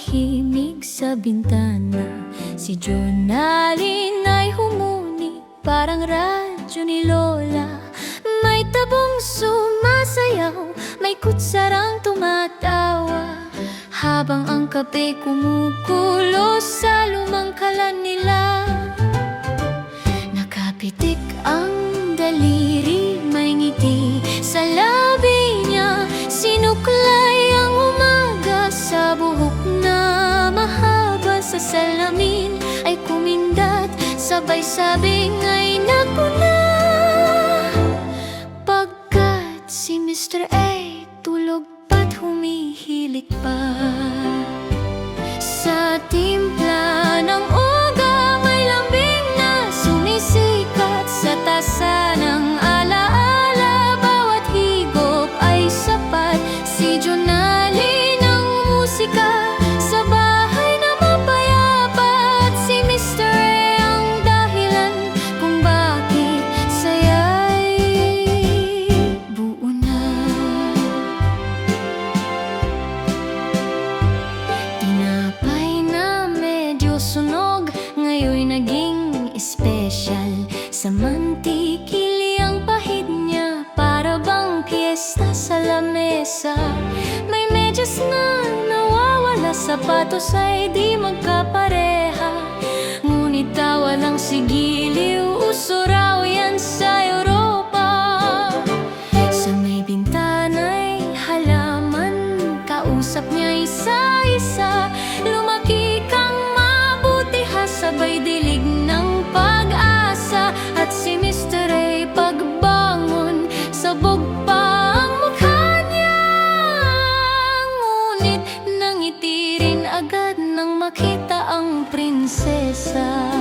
tahimik sa bintana. Si Jonalyn ay humuni, parang radyo ni Lola. May tabong sumasayaw, may kutsarang tumatawa, habang ang kape kumukulo sa lumang kalan nila. Nakapitik ang daliri, may ngiti sa labi niya. Sinuklay ang umaga sa buhok na mahaba, sa salamin ay kumindat, sabay sabing ay naku na. Pagkat si Mr. A tulog pa't humihilik pa. Sa timpla ng uga may lambing na sumisikat, sa tasa ng alaala bawat higop ay sapat. Si Jonalyn ang musika sa bahay na mapayapa, at si Mr. A ang dahilan kung bakit saya'y buo na. Tinapay na medyo sunog, ngayon naging espesyal. Sa mantikili ang pahid niya, para bang piyesta sa lamesa. May medyas na nawawala, sapatos ay di magkapareha. Ngunit tawa lang sigiliw, uso raw yan sa Europa. Sa may bintana'y halaman, kausap niya isa-isa. Lumaki kang mabuti ha, sabay dilig ng pag-asa. At si Mr. A pagbangon, sabog pa ang mukha niya. Ngunit nangiti rin agad nang makita ang prinsesa.